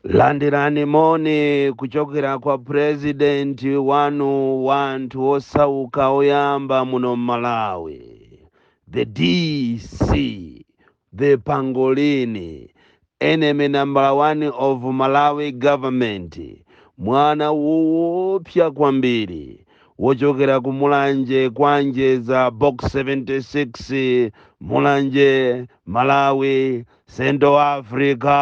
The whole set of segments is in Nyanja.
Landirani moni kuchokera kwa president wanu wanthu osauka oyamba muno Malawi, the DC, the Pangolini, enemy number one of Malawi government, mwana woopsa kwambiri wochokera ku Mulanje kwanje za box 76 Mulanje Malawi Central Africa.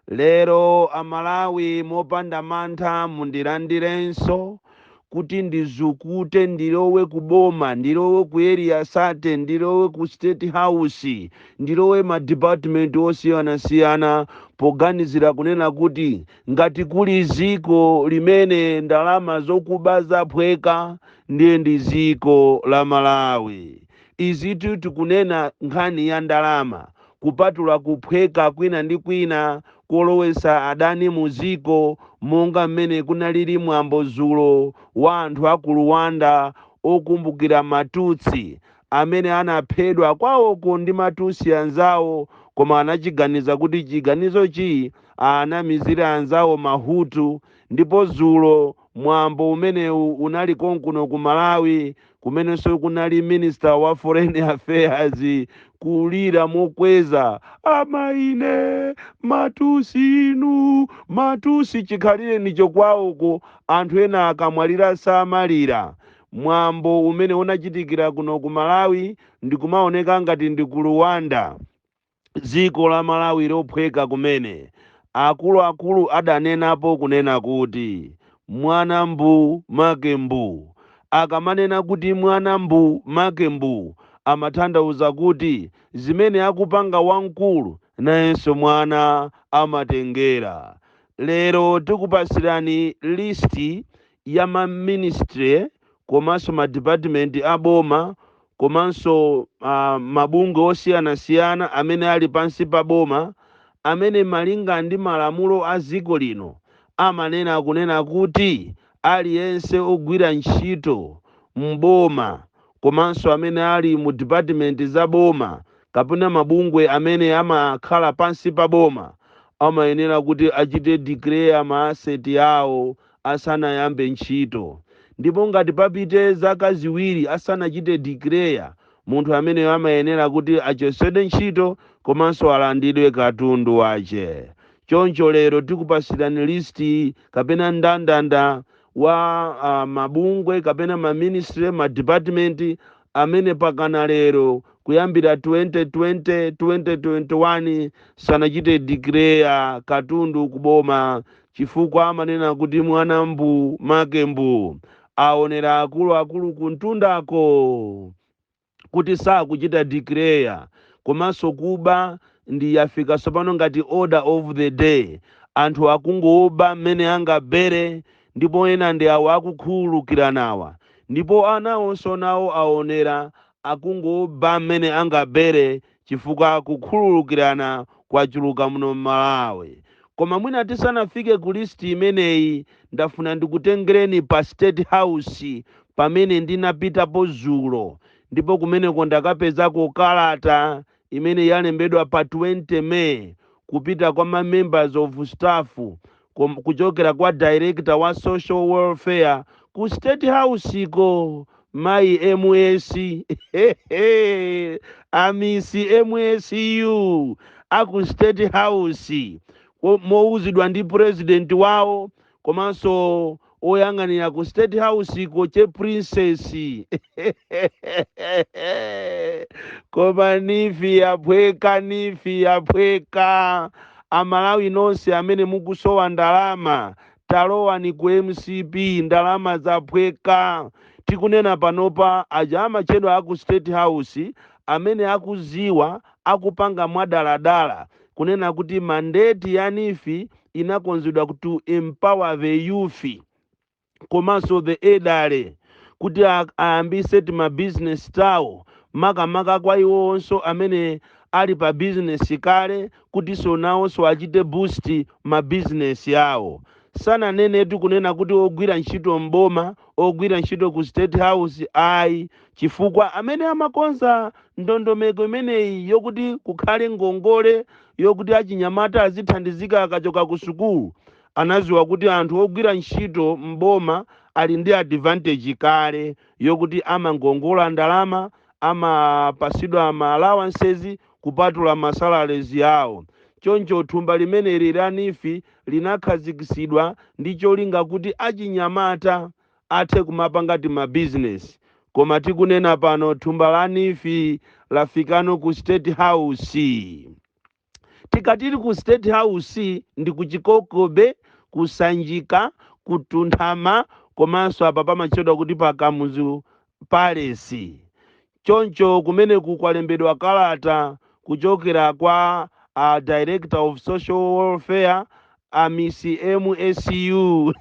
Lero Amalawi mopanda mantha mundilandirenso kuti ndizukute ndilowe kuboma, ndilowe ku area sate, ndilowe ku state house, ndilowe ma department osiyanasiyana poganizira kunena kuti ngati kuli ziko limene ndalama zokuba zaphweka ndiye ndi ziko la Malawi. Izitu tikunena nkhani ya ndalama kupatula kuphweka kwina ndi kwina kolowesa adani muziko monga mmene kunalili mwambo dzulo wa anthu aku Luanda okumbukira Matutsi amene anaphedwa kwawoko ndi Matutsi anzawo, koma anachiganiza kuti chiganizochi anamizira anzawo Mahutu. Ndipo dzulo mwambo umenewu unali konkuno ku Malawi kumenenso kunali minister wa foreign affairs kulira mokweza, amaine Matutsi inu, Matutsi chikhalire nicho kwawoko, anthu ena akamwalira samalira. Mwambo umene unachitikira kuno ku Malawi ndikumaoneka ngati ndi ku Luanda, ziko la Malawi lophweka kumene. Akuluakulu adanenapo kunena kuti mwana mbu make mbu. Akamanena kuti mwana mbu make mbu amatanthauza kuti zimene akupanga wamkulu nayenso mwana amatengera. Lero tikupasirani listi ya ma ministry komanso ma department aboma komanso mabungwe osiyanasiyana amene ali pansi pa boma, amene malinga ndi malamulo a ziko lino amanena kunena kuti aliyense ogwira ntchito mboma komanso amene ali mu department za boma kapena mabungwe amene amakhala pansi pa boma amayenera kuti achite declare ma asset yawo asanayambe ntchito. Ndipo ngati papite zaka ziwiri asanachite declare, munthu amene amayenera kuti achotsedwe ntchito komanso alandidwe katundu wace. Choncho lero tikupasirani listi kapena ndandanda wa mabungwe kapena ma ministry ma department amene pakana lero kuyambira 2020 2021 sanachite declare katundu kuboma, chifukwa amanena kuti mwana mbu make mbu. Aonera akuluakulu kuntundako kuti sakuchita declare, komanso kuba ndi yafika sopano ngati order of the day. Anthu akungoba mmene angabere, ndipo ena ndi awo akukhululukiranawa, ndipo anawonso nawo aonera akungoba mmene angabere chifukwa kukhululukirana kwachuluka muno Malawi. Koma mwina tisanafike ku listi imeneyi ndafuna ndikutengereni pa state house pamene ndinapitapo dzulo, ndipo kumeneko ndakapezako kalata imene yalembedwa pa 20 May kupita kwa ma members of staff kuchokera kwa director wa social welfare ku state house ko mai MS amisi MSU aku state house mouzidwa ndi president wawo komanso oyang'anira ku state house ko che princess koma nifi yaphweka. Amalawi nonse amene mukusowa ndalama talowa ni ku MCP, ndalama zaphweka. Tikunena panopa aja amachedwa aku state house amene akuziwa akupanga mwadaladala kunena kuti mandate ya nifi inakonzedwa to empower the youth komanso the elderly kuti ayambise ma business tawo, makamaka kwa iwonso amene ali pa business kale kuti so nawonso achite boost ma business yawo. sananenetu kunena kuti ogwira ntchito mboma, ogwira ntchito ku State House ayi, chifukwa amene amakonza ndondomeko imeneyi yokuti kukhale ngongole yokuti achinyamata azithandizika akachoka ku sukulu anaziwa kuti anthu ogwira ntchito mboma ali ndi advantage kale yokuti amangongola ndalama, amapasidwa ma allowances kupatula masalaries yawo. Choncho thumba limeneli la NIFI linakhazikisidwa ndi cholinga kuti achinyamata athe kumapanga ma business. Koma tikunena pano thumba la NIFI lafikano ku State House. Tikatiri ku State House ndi kuchikokobe, kusanjika, kutunthama, komanso apa pamachedwa kuti pa Kamuzu Palace. Choncho kumene kwalembedwa kalata kuchokera kwa Director of Social Welfare Miss MSU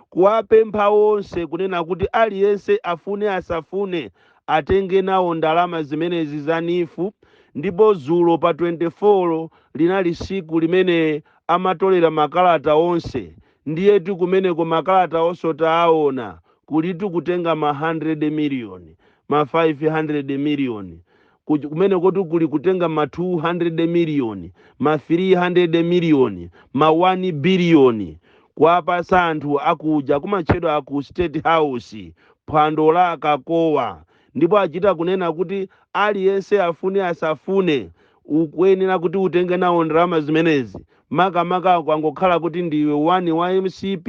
kuwapempha onse kunena kuti aliyense afune asafune atenge nawo ndalama zimenezi za NIFU. Ndipo dzulo pa 24 linali siku limene amatolera makalata onse, ndiyetu kumeneko makalata onse taona kulitu kutenga ma 100 million, ma 500 million, kumene kotu kuli kutenga ma 200 million, ma 300 million, ma 1 billion kuwapasa anthu akuja kumatchedwa ku State House phwando la Kakowa. Ndipo achita kunena kuti aliyense afune asafune ukuyenera kuti utenge nawo ndalama zimenezi, makamaka kwangokhala kuti ndiwe wani wa MCP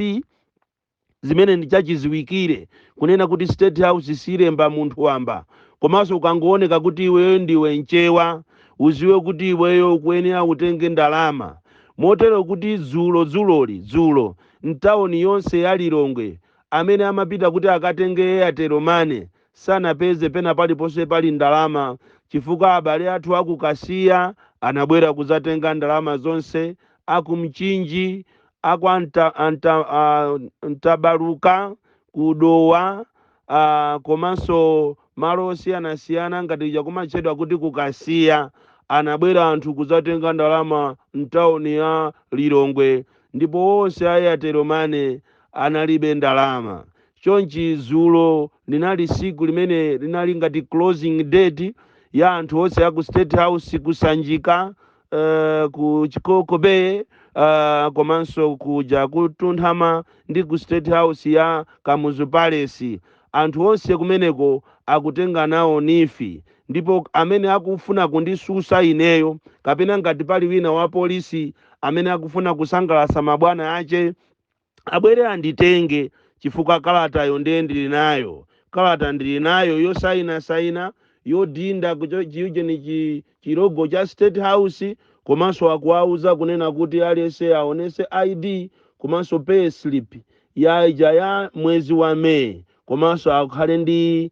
zimene ndichachiziwikire kunena kuti State House silemba munthu wamba. Komanso ukangooneka kuti iweyo ndiwe mchewa, uziwe kuti iweyo ukuyenera utenge ndalama. Motero kuti dzulo mtawuni yonse ya Lilongwe amene amapita kuti akatenge Airtel Money sanapeze pena paliponse pali ndalama, chifukwa abale athu akukasiya anabwera kuzatenga ndalama zonse, akumchinji, ntabaluka, kudowa, komanso malo osiyanasiyana ngati chakumachedwa kuti kukasiya anabwera anthu kuzatenga ndalama mtawuni ya Lilongwe, ndipo onse a Airtel Money analibe ndalama. Chonchi dzulo linali siku limene linali ngati closing date ya anthu onse ya ku State House kusanjika, ku chikokobe, komanso kuja kutunthama ndi ku State House ya Kamuzu Palace. Anthu onse kumeneko akutenga nawo NIFI. Ndipo amene akufuna kundisusa ineyo kapena ngati pali wina wa polisi amene akufuna kusangalasa mabwana ache abwere anditenge, chifukwa kalatayo ndiye ndili nayo. Kalata ndili nayo yosaina yodinda kuchije ni chilogo cha State House, komanso akuwauza kunena kuti aliyense aonese ID komanso pay slip ya mwezi wa Mei, komanso akhale ndi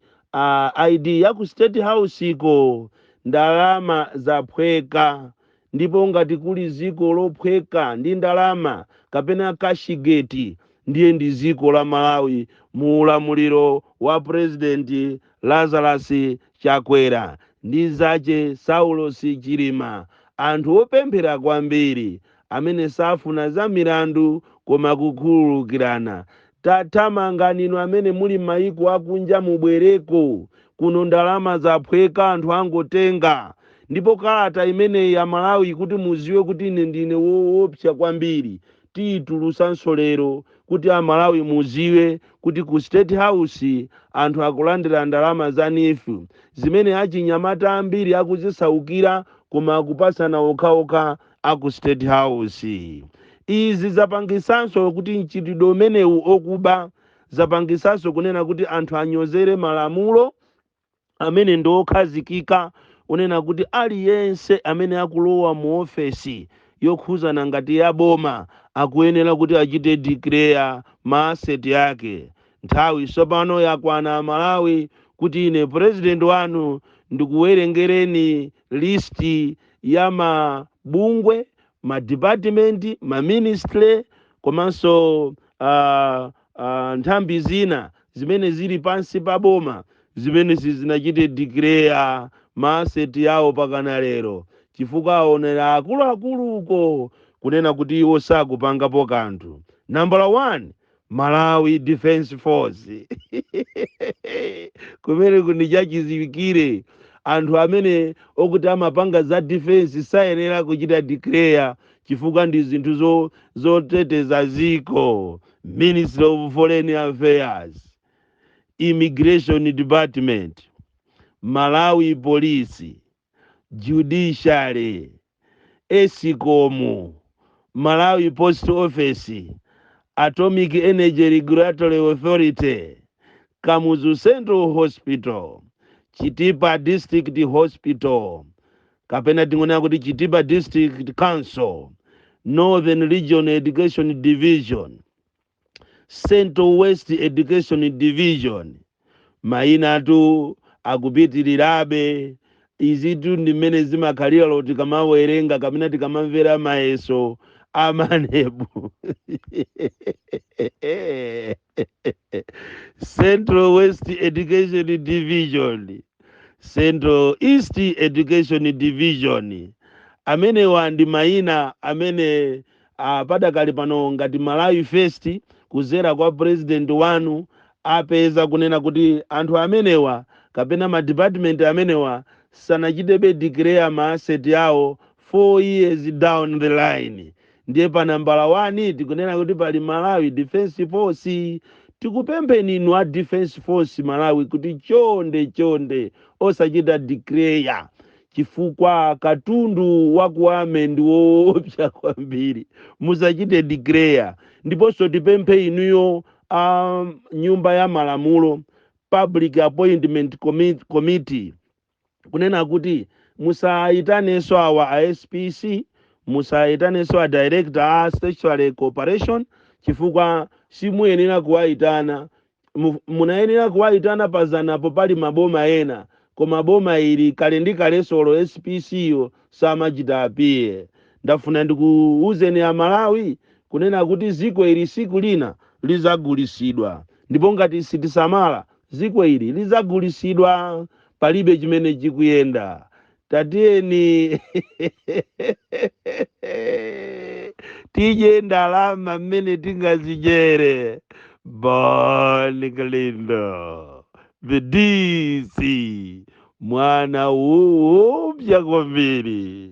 ID ya ku State House iko. Ndalama zaphweka, ndipo ngati kuli ziko lophweka ndi ndalama kapena kashigeti ndiye ndi ziko la Malawi mu ulamuliro wa President Lazarus Chakwera ndi zache Saulos Chilima. Anthu opemphera kwambiri amene safuna za milandu koma kukhululukirana. Tathamangani inu amene muli mayiko akunja mubwereko, kuno ndalama zaphweka anthu angotenga. Ndipo kalata imene ya Malawi kuti muziwe kuti ine ndine woopsa kwambiri, titulusanso lero kuti Malawi muziwe kuti ku State House anthu akulandira ndalama za NIFI zimene achinyamata ambiri akuzisaukira koma akupasana okhaokha aku State House. Izi zapangisanso kuti mchitidwe umenewu okuba, zapangisanso kunena kuti anthu anyozere malamulo amene ndokhazikika unena kuti aliyense amene akulowa mu ofesi yokhuzana ngati ya boma akuyenera kuti achite declare ma asset yake. Nthawi sopano yakwana Malawi kuti ine president wanu ndikuwerengereni listi ya mabungwe, ma department, ma ministry, komanso nthambi zina zimene zili pansi pa boma zimene zinachite declare ma asset yawo pakana lero. chifukwa aonera akuluakulu uko kunena kuti iwo sakupangapo kanthu. Number 1, Malawi Defense Force. Kumene kundi chachiziwikire anthu amene okuti amapanga za defense sayenera kuchita declare chifukwa ndi zinthu zoteteza ziko. Ministry of Foreign Affairs, Immigration Department, Malawi Police, Judiciary, Escom, Malawi Post Office, Atomic Energy Regulatory Authority, Kamuzu Central Hospital, Chitipa District Hospital, kapena tingonena kuti Chitipa District Council, Northern Region Education Division, Central West Education Division. Maina tu akupitirirabe izitu ndimene zimakhalira loti kamawerenga kapena tikamamvera mayeso amanebu. Central West Education Division, Central East Education Division. Amenewa ndi maina amene padakali pano ngati Malawi First kuzera kwa president wanu apeza kunena kuti anthu amenewa kapena ma department amenewa sanachitebe declare ma asset yawo 4 years down the line. Ndiye pa nambala 1 tikunena kuti pali Malawi Defense Force. Tikupempheni inu a Defense Force Malawi kuti chonde osachita declare chifukwa katundu wakuame ndi woopsa kwambiri. Musachite declare. Ndiponso tipemphe inuyo nyumba ya malamulo Public Appointment Committee kunena kuti musaitanenso awa a SPC, musaitanenso a Director a Statutory Corporation chifukwa simuyenera kuwaitana. Munayenera kuwaitana pazanapo pali maboma ena, koma boma ili kale ndi kale solo SPC yo samachita apiye. Ndafuna ndikuuzeni a Malawi kunena kuti ziko ili siku lina lizagulisidwa, ndipo ngati sitisamala ziko ili lizagulisidwa, palibe chimene chikuyenda. Tatiyeni tije ndalama mmene tingazijere. Boni Kalindo, the DC, mwana upya kwambiri.